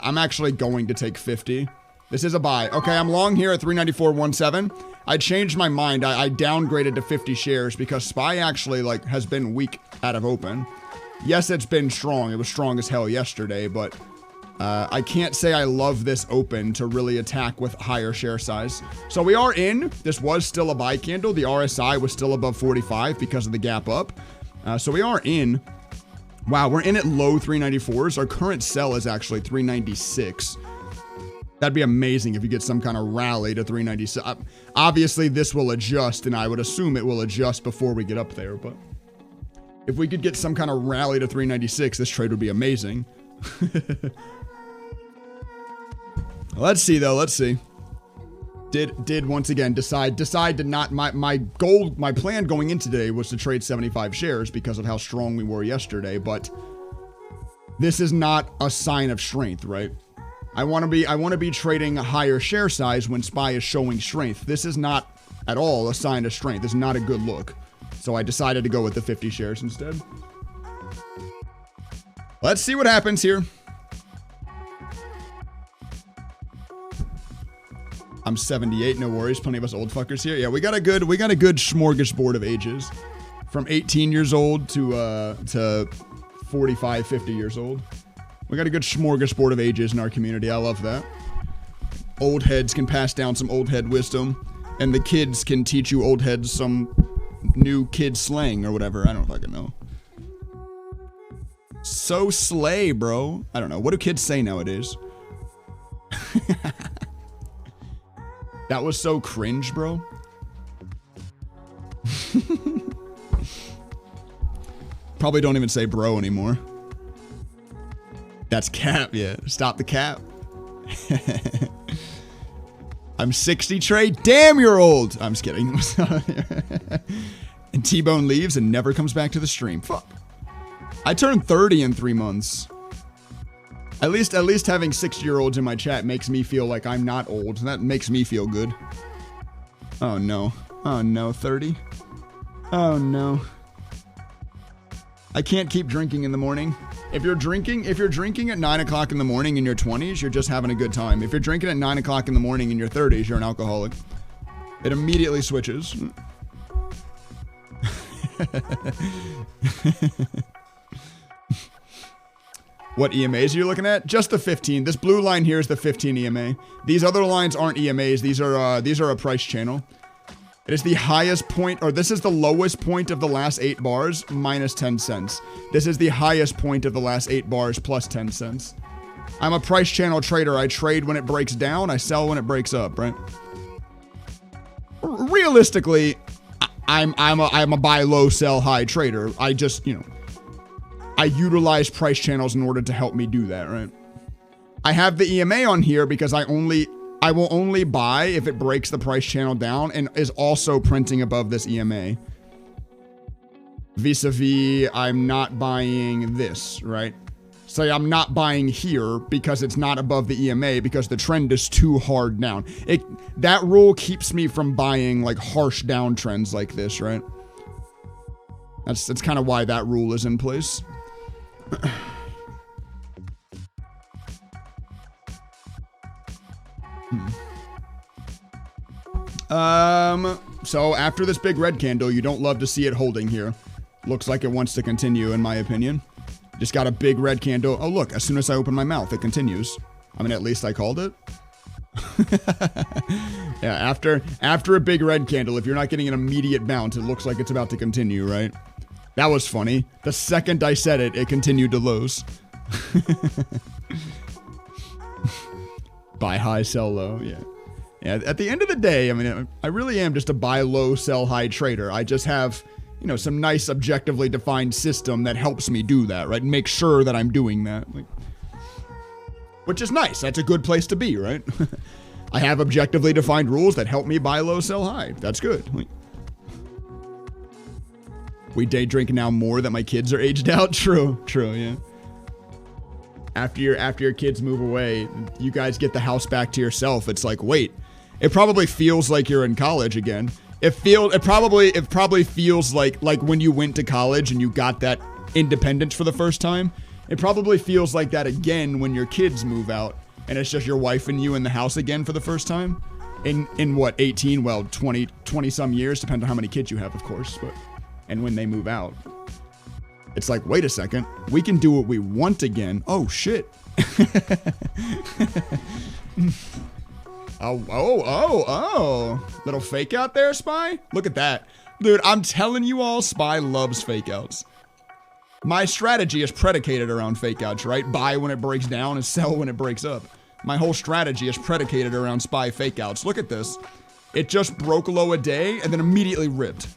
I'm actually going to take 50. This is a buy. Okay, I'm long here at 394.17. I changed my mind. I downgraded to 50 shares because SPY actually like has been weak out of open. Yes, it's been strong. It was strong as hell yesterday, but I can't say I love this open to really attack with higher share size. So we are in. This was still a buy candle. The RSI was still above 45 because of the gap up. So we are in. Wow, we're in at low 394s. Our current sell is actually 396. That'd be amazing if you get some kind of rally to 396. Obviously, this will adjust, and I would assume it will adjust before we get up there. But if we could get some kind of rally to 396, this trade would be amazing. Let's see, though. Let's see. Did once again decide to not, my plan going into today was to trade 75 shares because of how strong we were yesterday, but this is not a sign of strength, right? I want to be trading a higher share size when SPY is showing strength. This is not at all a sign of strength. It's not a good look. So I decided to go with the 50 shares instead. Let's see what happens here. I'm 78, no worries. Plenty of us old fuckers here. Yeah, we got a good smorgasbord of ages. From 18 years old to 45, 50 years old. We got a good smorgasbord of ages in our community. I love that. Old heads can pass down some old head wisdom, and the kids can teach you old heads some new kid slang or whatever. I don't fucking know. So slay, bro. I don't know. What do kids say nowadays? That was so cringe, bro. Probably don't even say bro anymore. That's cap, yeah. Stop the cap. I'm 60, Trey. Damn, you're old. I'm just kidding. And T-Bone leaves and never comes back to the stream. Fuck. I turned 30 in 3 months. At least having 60-year-olds in my chat makes me feel like I'm not old. That makes me feel good. Oh no. Oh no, 30. Oh no. I can't keep drinking in the morning. If you're drinking at 9 o'clock in the morning in your 20s, you're just having a good time. If you're drinking at 9 o'clock in the morning in your 30s, you're an alcoholic. It immediately switches. What EMAs are you looking at? Just the 15. This blue line here is the 15 EMA. These other lines aren't EMAs. These are a price channel. It is the highest point, or this is the lowest point of the last 8 bars, minus 10 cents. This is the highest point of the last 8 bars, plus 10 cents. I'm a price channel trader. I trade when it breaks down. I sell when it breaks up, right? Realistically, I'm a buy low, sell high trader. I just, I utilize price channels in order to help me do that, right? I have the EMA on here because I will only buy if it breaks the price channel down and is also printing above this EMA. Vis-a-vis, I'm not buying this, right? So I'm not buying here because it's not above the EMA because the trend is too hard down. That rule keeps me from buying like harsh downtrends like this, right? That's kind of why that rule is in place. So after this big red candle, you don't love to see it holding here. Looks like it wants to continue, in my opinion. Just got a big red candle. Oh, look, as soon as I open my mouth, it continues. I mean, at least I called it. Yeah, after a big red candle, if you're not getting an immediate bounce, it looks like it's about to continue, right? That was funny. The second I said it, it continued to lows. Buy high, sell low, yeah. Yeah, at the end of the day, I mean, I really am just a buy low, sell high trader. I just have, some nice objectively defined system that helps me do that, right? And make sure that I'm doing that. Which is nice. That's a good place to be, right? I have objectively defined rules that help me buy low, sell high. That's good. We day drink now more that my kids are aged out. True, yeah. After your kids move away, you guys get the house back to yourself. It's like, wait, it probably feels like you're in college again. It probably feels like when you went to college and you got that independence for the first time. It probably feels like that again when your kids move out and it's just your wife and you in the house again for the first time. In what, 18, well, 20 some years, depending on how many kids you have, of course, but, and when they move out. It's like, wait a second, we can do what we want again. Oh, shit. Oh. Little fake out there, Spy? Look at that. Dude, I'm telling you all, Spy loves fake outs. My strategy is predicated around fake outs, right? Buy when it breaks down and sell when it breaks up. My whole strategy is predicated around Spy fake outs. Look at this. It just broke low a day and then immediately ripped.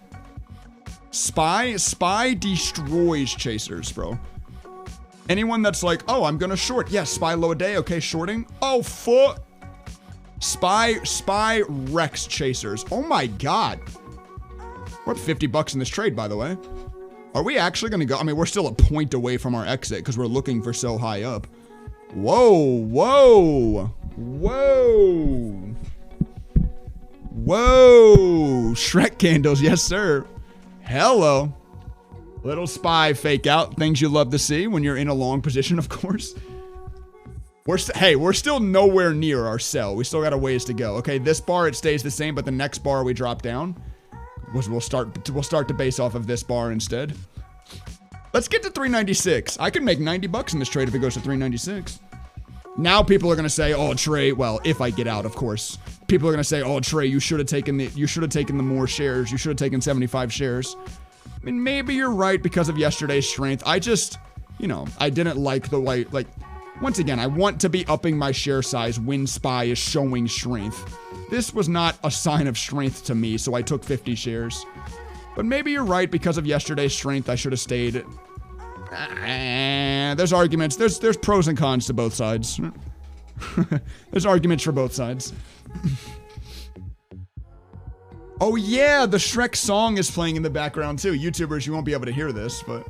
Spy destroys chasers, bro. Anyone that's like, oh, I'm gonna short. Yes, Spy low a day. Okay, shorting. Oh, fuck. Spy wrecks chasers. Oh my God. We're up 50 bucks in this trade, by the way. Are we actually gonna go? I mean, we're still a point away from our exit because we're looking for so high up. Whoa. Shrek candles, yes, sir. Hello. Little Spy fake out. Things you love to see when you're in a long position, of course. We're still nowhere near our sell. We still got a ways to go. Okay, this bar, it stays the same, but the next bar we drop down, we'll start to base off of this bar instead. Let's get to 396. I could make 90 bucks in this trade if it goes to 396. Now people are gonna say, "Oh, Trey." Well, if I get out, of course, people are gonna say, "Oh, Trey, you should have taken the more shares. You should have taken 75 shares." I mean, maybe you're right because of yesterday's strength. I just, I didn't like the way. Like, once again, I want to be upping my share size when Spy is showing strength. This was not a sign of strength to me, so I took 50 shares. But maybe you're right because of yesterday's strength. I should have stayed. There's arguments. There's pros and cons to both sides. There's arguments for both sides. Oh yeah, the Shrek song is playing in the background too. YouTubers, you won't be able to hear this, but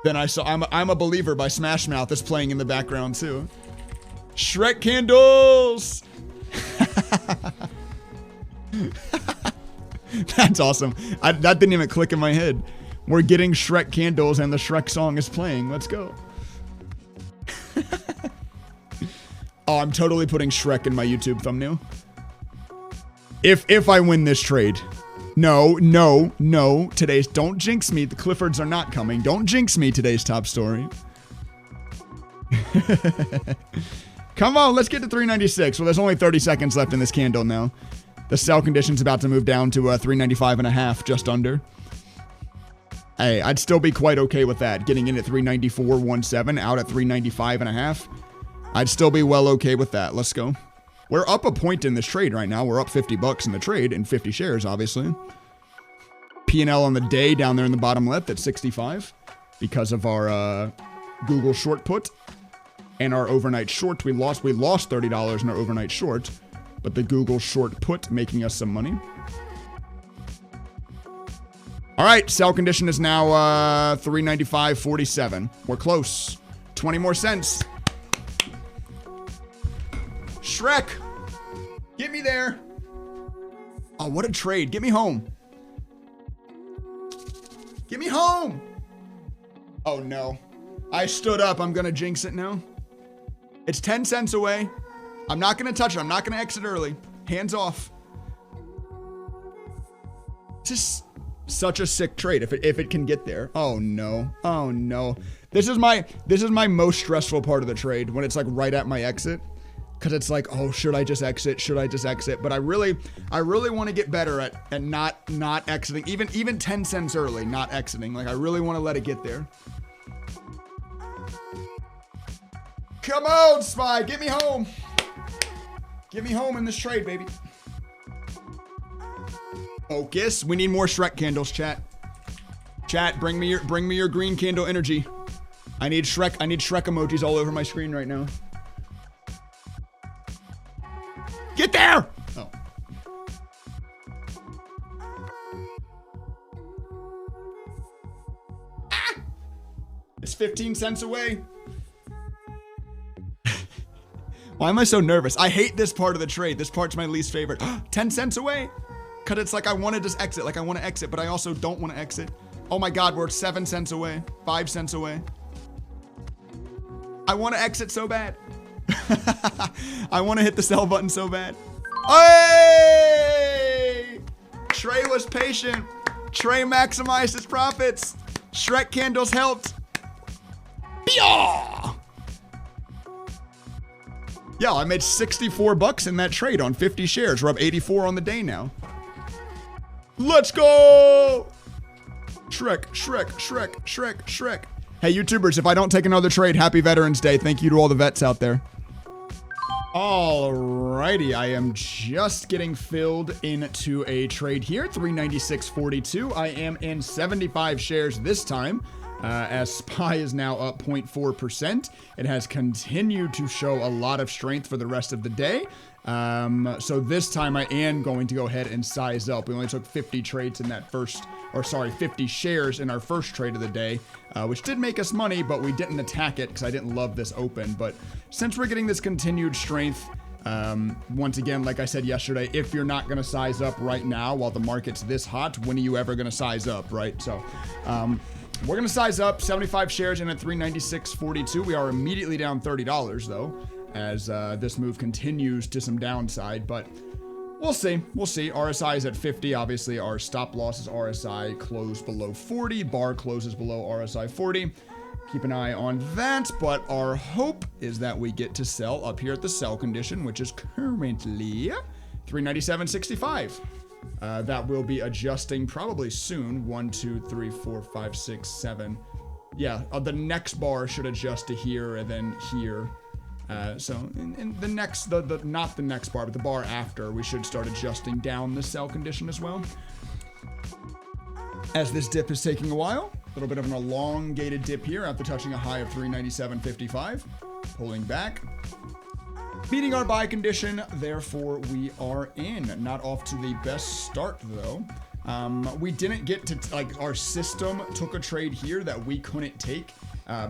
then I saw I'm a Believer by Smash Mouth is playing in the background too. Shrek candles. That's awesome. That didn't even click in my head. We're getting Shrek candles and the Shrek song is playing. Let's go. Oh, I'm totally putting Shrek in my YouTube thumbnail. If I win this trade. No. Today's, don't jinx me. The Cliffords are not coming. Don't jinx me, today's top story. Come on, let's get to 396. Well, there's only 30 seconds left in this candle now. The sell condition's about to move down to 395 and a half, just under. Hey, I'd still be quite okay with that. Getting in at 394.17, out at 395 and a half. I'd still be well okay with that. Let's go. We're up a point in this trade right now. We're up 50 bucks in the trade and 50 shares, obviously. P&L on the day down there in the bottom left at 65 because of our Google short put and our overnight short. We lost $30 in our overnight short, but the Google short put making us some money. All right, sell condition is now 395.47. We're close. 20 more cents. Shrek, get me there. Oh, what a trade. Get me home. Get me home. Oh, no. I stood up. I'm going to jinx it now. It's 10 cents away. I'm not going to touch it. I'm not going to exit early. Hands off. Just such a sick trade if it can get there. Oh, no. Oh, no. This is my most stressful part of the trade when it's like right at my exit. Because it's like, oh, should I just exit? Should I just exit? But I really want to get better at not exiting. Even 10 cents early, not exiting. Like, I really want to let it get there. Come on, Spy. Get me home. Get me home in this trade, baby. Focus. We need more Shrek candles, chat. Chat, bring me your green candle energy. I need Shrek emojis all over my screen right now. Get there! Oh. Ah! It's 15 cents away. Why am I so nervous? I hate this part of the trade. This part's my least favorite. 10 cents away? Because it's like I want to just exit. Like I want to exit, but I also don't want to exit. Oh my God, we're 7 cents away. 5 cents away. I want to exit so bad. I want to hit the sell button so bad. Hey! Trey was patient. Trey maximized his profits. Shrek candles helped. Yeah, I made 64 bucks in that trade on 50 shares. We're up 84 on the day now. Let's go! Shrek, Shrek, Shrek, Shrek, Shrek. Hey, YouTubers, if I don't take another trade, happy Veterans Day. Thank you to all the vets out there. Alrighty, I am just getting filled into a trade here. 396.42. I am in 75 shares this time. As SPY is now up 0.4%. It has continued to show a lot of strength for the rest of the day. So this time I am going to go ahead and size up. We only took 50 trades in that 50 shares in our first trade of the day, which did make us money, but we didn't attack it because I didn't love this open. But since we're getting this continued strength, once again, like I said yesterday, if you're not going to size up right now while the market's this hot, when are you ever going to size up, right? So, we're going to size up 75 shares in at 396.42. We are immediately down $30 though, as this move continues to some downside, but we'll see. We'll see. RSI is at 50. Obviously, our stop loss is RSI closed below 40. Bar closes below RSI 40. Keep an eye on that, but our hope is that we get to sell up here at the sell condition, which is currently 397.65. That will be adjusting probably soon. 1, 2, 3, 4, 5, 6, 7. Yeah, the next bar should adjust to here and then here. So in the next, not the next bar, but the bar after, we should start adjusting down the sell condition as well. As this dip is taking a while, a little bit of an elongated dip here after touching a high of 397.55. Pulling back. Beating our buy condition, therefore we are in. Not off to the best start though. We didn't get to, our system took a trade here that we couldn't take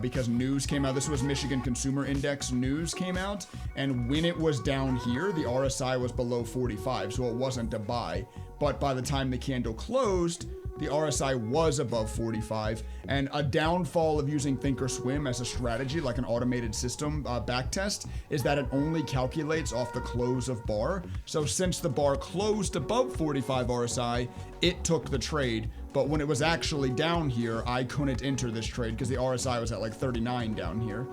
because news came out. This was Michigan Consumer Index news came out. And when it was down here, the RSI was below 45, so it wasn't a buy. But by the time the candle closed, the RSI was above 45, and a downfall of using Thinkorswim as a strategy, like an automated system backtest, is that it only calculates off the close of bar. So since the bar closed above 45 RSI, it took the trade. But when it was actually down here, I couldn't enter this trade because the RSI was at like 39 down here.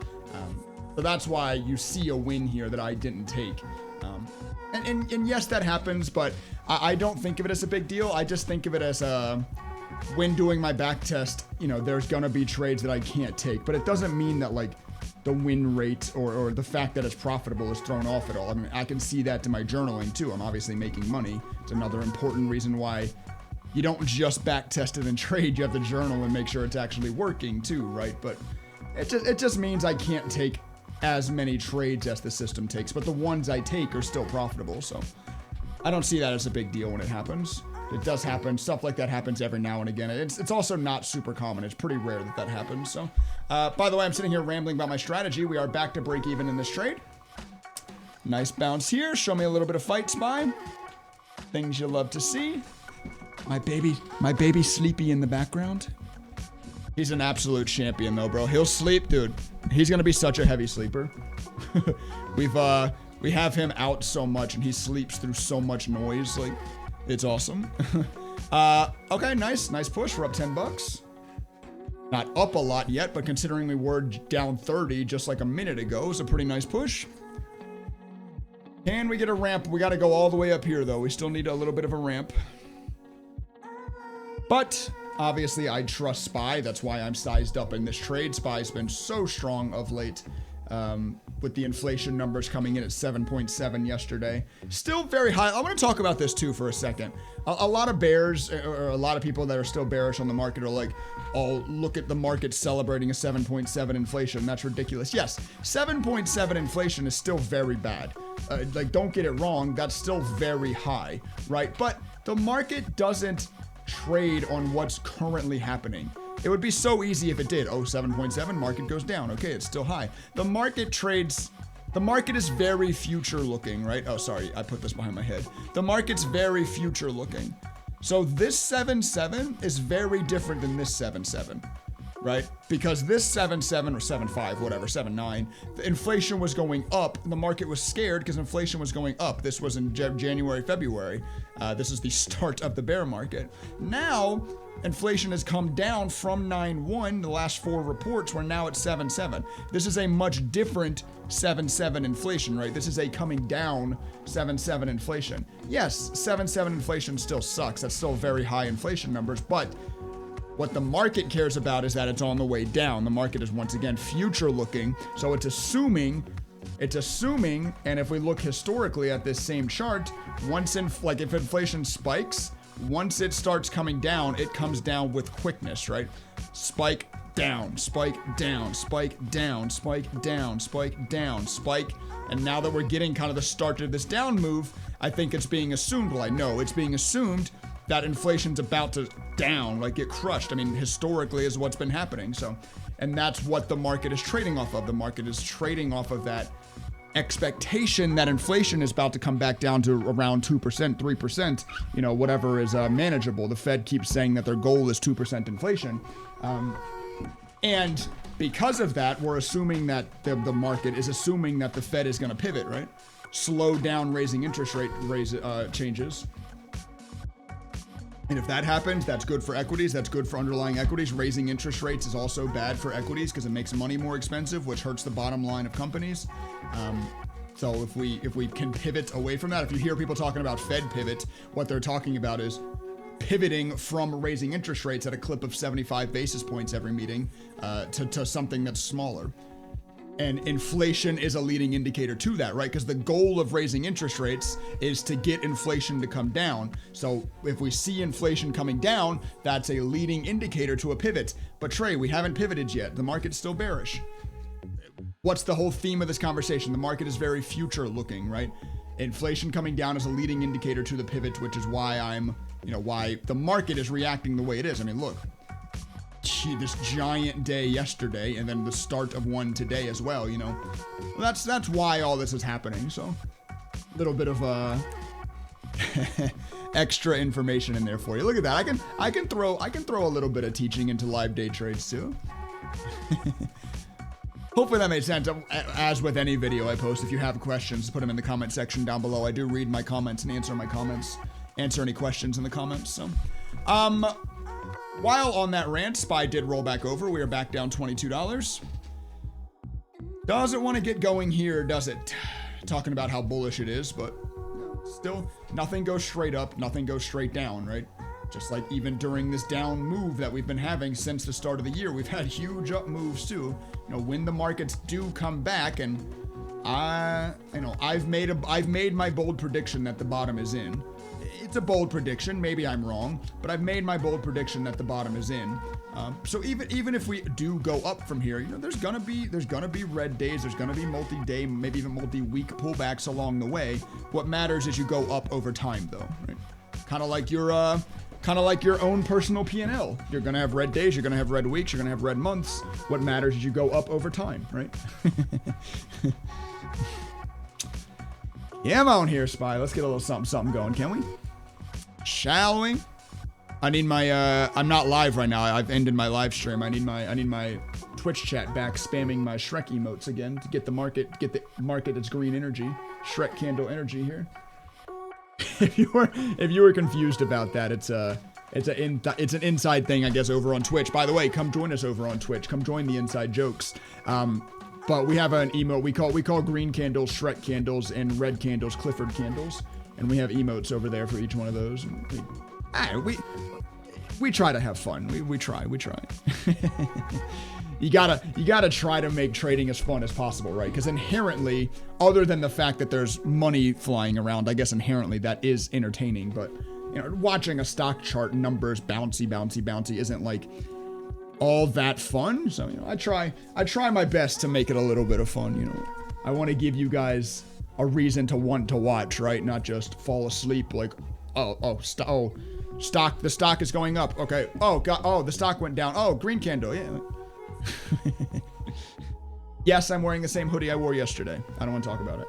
So that's why you see a win here that I didn't take. And yes, that happens, but I don't think of it as a big deal. I just think of it as when doing my back test, there's gonna be trades that I can't take, but it doesn't mean that like the win rate or the fact that it's profitable is thrown off at all. I mean, I can see that to my journaling too. I'm obviously making money. It's another important reason why you don't just back test it and trade. You have to journal and make sure it's actually working too, right? But it just means I can't take as many trades as the system takes, but the ones I take are still profitable. So I don't see that as a big deal when it happens. It does happen. Stuff like that happens every now and again. It's also not super common. It's pretty rare that happens. So, by the way, I'm sitting here rambling about my strategy. We are back to break even in this trade. Nice bounce here. Show me a little bit of fight, SPY. Things you love to see. My baby Sleepy in the background. He's an absolute champion though, bro. He'll sleep, dude. He's gonna be such a heavy sleeper. We have him out so much and he sleeps through so much noise. Like, it's awesome. Okay, nice push. We're up 10 bucks. Not up a lot yet, but considering we were down 30 just like a minute ago, it's a pretty nice push. Can we get a ramp? We got to go all the way up here though. We still need a little bit of a ramp. But obviously I trust SPY. That's why I'm sized up in this trade. SPY's been so strong of late. With the inflation numbers coming in at 7.7 yesterday. Still very high. I want to talk about this too for a second. A lot of bears, or a lot of people that are still bearish on the market are like, oh, look at the market celebrating a 7.7 inflation. That's ridiculous. Yes, 7.7 inflation is still very bad. Like, don't get it wrong. That's still very high, right? But the market doesn't trade on what's currently happening. It would be so easy if it did. Oh, 7.7, market goes down. Okay, it's still high. The market trades, the market is very future looking, right? Oh, sorry, I put this behind my head. The market's very future looking. So this 7.7 is very different than this 7.7, right? Because this 7.7 or 7.5, whatever, 7.9, the inflation was going up. The market was scared because inflation was going up. This was in January, February. This is the start of the bear market. Now, inflation has come down from 9.1, the last 4 reports. We're now at 7.7. This is a much different 7.7 inflation, right? This is a coming down 7.7 inflation. Yes, 7.7 inflation still sucks. That's still very high inflation numbers, but what the market cares about is that it's on the way down. The market is once again future looking. So it's assuming, and if we look historically at this same chart, once if inflation spikes, once it starts coming down, it comes down with quickness, right? Spike down, spike down, spike down, spike down, spike down, spike. And now that we're getting kind of the start of this down move, I think it's being assumed, well, I know it's being assumed that inflation's about to down, like get crushed. I mean, historically is what's been happening. So, and that's what the market is trading off of. The market is trading off of that expectation that inflation is about to come back down to around 2%, 3%, you know, whatever is manageable. The Fed keeps saying that their goal is 2% inflation. And because of that, we're assuming that the market is assuming that the Fed is going to pivot, right? Slow down raising interest rate changes. And if that happens, that's good for equities. That's good for underlying equities. Raising interest rates is also bad for equities because it makes money more expensive, which hurts the bottom line of companies. So if we can pivot away from that, if you hear people talking about Fed pivot, what they're talking about is pivoting from raising interest rates at a clip of 75 basis points every meeting to something that's smaller. And inflation is a leading indicator to that, right? Because the goal of raising interest rates is to get inflation to come down. So if we see inflation coming down, that's a leading indicator to a pivot. But Trey, we haven't pivoted yet. The market's still bearish. What's the whole theme of this conversation? The market is very future looking, right? Inflation coming down is a leading indicator to the pivot, which is why why the market is reacting the way it is. I mean, look. This giant day yesterday and then the start of one today as well, you know. That's why all this is happening. So a little bit of extra information in there for you. Look at that. I can throw a little bit of teaching into live day trades too. Hopefully that made sense. As with any video I post, if you have questions, put them in the comment section down below. I do read my comments and answer any questions in the comments. So while on that rant, SPY did roll back over. We are back down $22. Does it want to get going here, does it? Talking about how bullish it is, but still, nothing goes straight up, nothing goes straight down, right? Just like even during this down move that we've been having since the start of the year, we've had huge up moves too. You know, when the markets do come back, and I've made my bold prediction that the bottom is in. It's a bold prediction. Maybe I'm wrong, but I've made my bold prediction that the bottom is in. So even if we do go up from here, you know, there's gonna be red days. There's gonna be multi-day, maybe even multi-week pullbacks along the way. What matters is you go up over time, though. Right? Kind of like your own personal P&L. You're gonna have red days. You're gonna have red weeks. You're gonna have red months. What matters is you go up over time, right? Yeah, I'm on here, SPY. Let's get a little something going, can we? Shall we? I need my I'm not live right now. I've ended my live stream. I need my Twitch chat back spamming my Shrek emotes again to get the market its green energy. Shrek candle energy here. If you were confused about that, it's an inside thing, I guess, over on Twitch. By the way, come join us over on Twitch. Come join the inside jokes. But we have an emote we call green candles Shrek candles and red candles Clifford candles, and we have emotes over there for each one of those. We try to have fun. We try. You gotta try to make trading as fun as possible, right? Because inherently, other than the fact that there's money flying around, I guess inherently that is entertaining. But you know, watching a stock chart numbers bouncy isn't like all that fun. So you know, I try my best to make it a little bit of fun. You know, I want to give you guys a reason to want to watch, right? Not just fall asleep like, stock, the stock is going up. Okay. Oh god. Oh, the stock went down. Oh, green candle. Yeah. Yes, I'm wearing the same hoodie I wore yesterday. I don't want to talk about it.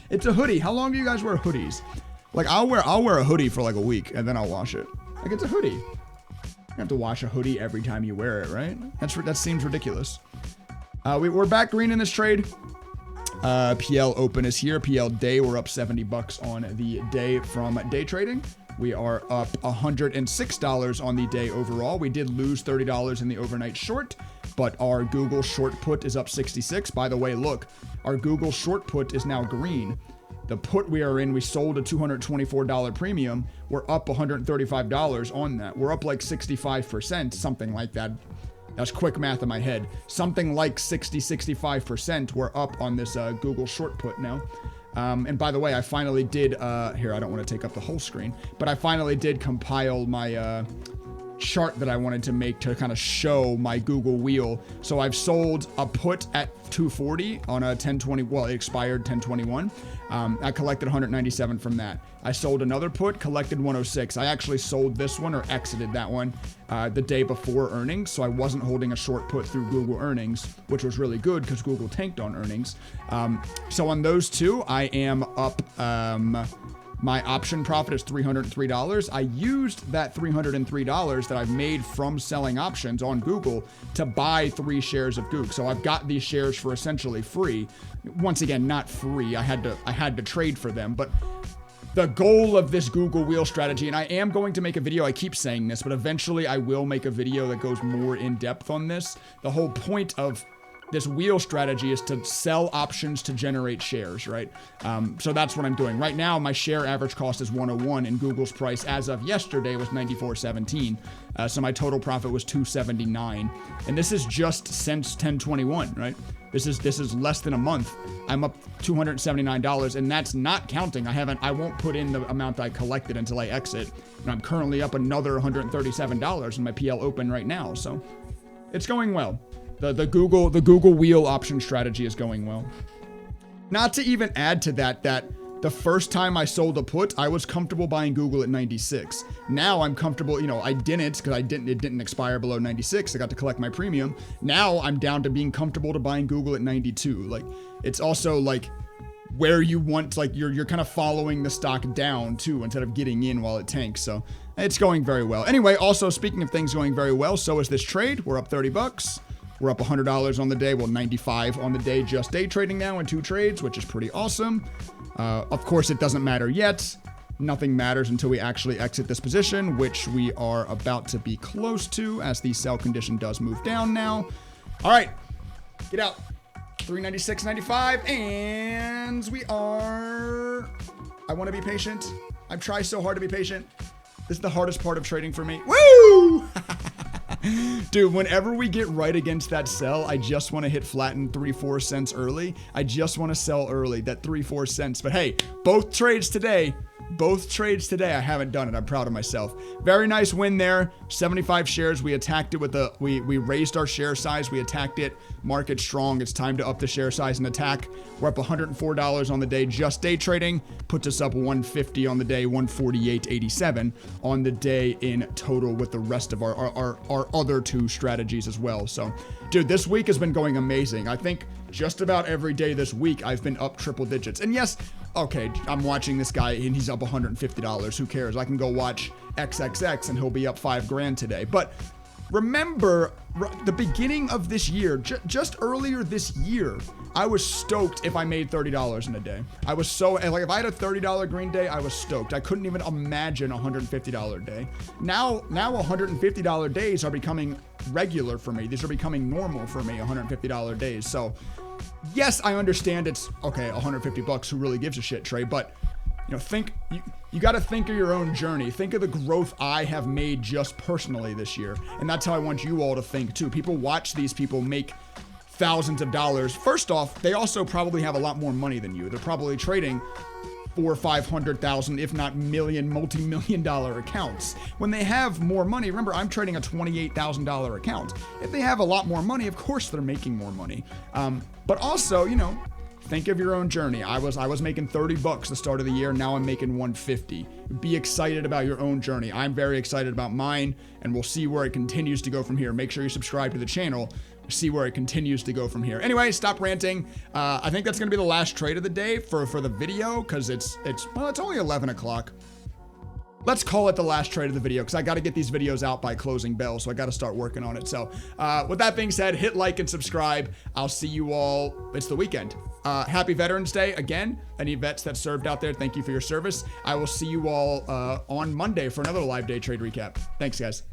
It's a hoodie. How long do you guys wear hoodies? Like I'll wear a hoodie for like a week and then I'll wash it. Like it's a hoodie. have to wash a hoodie every time you wear it, right? That seems ridiculous. We're back green in this trade. PL open is here. PL day, we're up $70 on the day from day trading. We are up $106 on the day overall. We did lose $30 in the overnight short, but our Google short put is up 66. By the way, look, our Google short put is now green. The put we are in, we sold a $224 premium. We're up $135 on that. We're up like 65%, something like that. That's quick math in my head. Something like 65% we're up on this Google short put now. And by the way, I finally did, here, I don't want to take up the whole screen, but I finally did compile my chart that I wanted to make to kind of show my Google wheel. So I've sold a put at 240 on a 1020, well, it expired 1021. I collected 197 from that. I sold another put, collected 106. I actually sold this one or exited that one the day before earnings. So I wasn't holding a short put through Google earnings, which was really good because Google tanked on earnings. So on those two, I am up, my option profit is $303. I used that $303 that I've made from selling options on Google to buy 3 shares of Goog. So I've got these shares for essentially free. Once again, not free. I had to trade for them, but the goal of this Google wheel strategy, and I am going to make a video, I keep saying this, but eventually I will make a video that goes more in depth on this. The whole point of this wheel strategy is to sell options to generate shares, right? So that's what I'm doing. Right now, my share average cost is 101, and Google's price as of yesterday was 94.17. So my total profit was 279. And this is just since 1021, right? This is less than a month. I'm up $279, and that's not counting. I won't put in the amount I collected until I exit. And I'm currently up another $137 in my PL open right now. So it's going well. The Google wheel option strategy is going well. Not to even add to that the first time I sold a put, I was comfortable buying Google at 96. Now I'm comfortable, I didn't because it didn't expire below 96. I got to collect my premium. Now I'm down to being comfortable to buying Google at 92. Like, it's also like where you want, like you're kind of following the stock down too instead of getting in while it tanks. So it's going very well. Anyway, also speaking of things going very well, so is this trade. We're up $30. We're up $100 on the day, well, 95 on the day, just day trading now in 2 trades, which is pretty awesome. Of course, it doesn't matter yet. Nothing matters until we actually exit this position, which we are about to be close to as the sell condition does move down now. All right, get out. 396.95, and we are... I want to be patient. I've tried so hard to be patient. This is the hardest part of trading for me. Woo! Dude, whenever we get right against that sell, I just want to hit flatten 3-4 cents early. I just want to sell early, that 3-4 cents. But hey, both trades today, I haven't done it. I'm proud of myself. Very nice win there. 75 shares. We attacked it with we raised our share size. We attacked it. Market strong. It's time to up the share size and attack. We're up $104 on the day. Just day trading puts us up 150 on the day, 148.87 on the day in total with the rest of our other 2 strategies as well. So, dude, this week has been going amazing. I think just about every day this week I've been up triple digits. And yes, okay, I'm watching this guy and he's up $150. Who cares? I can go watch XXX and he'll be up $5 grand today. But remember the beginning of this year, just earlier this year, I was stoked if I made $30 in a day. I was so, like, if I had a $30 green day, I was stoked. I couldn't even imagine a $150 day. Now $150 days are becoming regular for me. These are becoming normal for me, $150 days. So yes, I understand it's okay, $150. Who really gives a shit, Trey? But you got to think of your own journey. Think of the growth I have made just personally this year. And that's how I want you all to think too. People watch these people make thousands of dollars. First off, they also probably have a lot more money than you. They're probably trading 400,000 or 500,000, if not multi-million dollar accounts. When they have more money, remember, I'm trading a $28,000 account. If they have a lot more money, of course they're making more money. But also, think of your own journey. I was making $30 the start of the year. Now I'm making $150. Be excited about your own journey. I'm very excited about mine, and we'll see where it continues to go from here. Make sure you subscribe to the channel. See where it continues to go from here. Anyway, stop ranting. I think that's gonna be the last trade of the day for the video because it's only 11 o'clock. let's call it the last trade of the video because I got to get these videos out by closing bell. So I got to start working on it. So with that being said, hit like and subscribe. I'll see you all. It's the weekend. Happy Veterans Day again. Any vets that served out there, thank you for your service. I will see you all on Monday for another live day trade recap. Thanks, guys.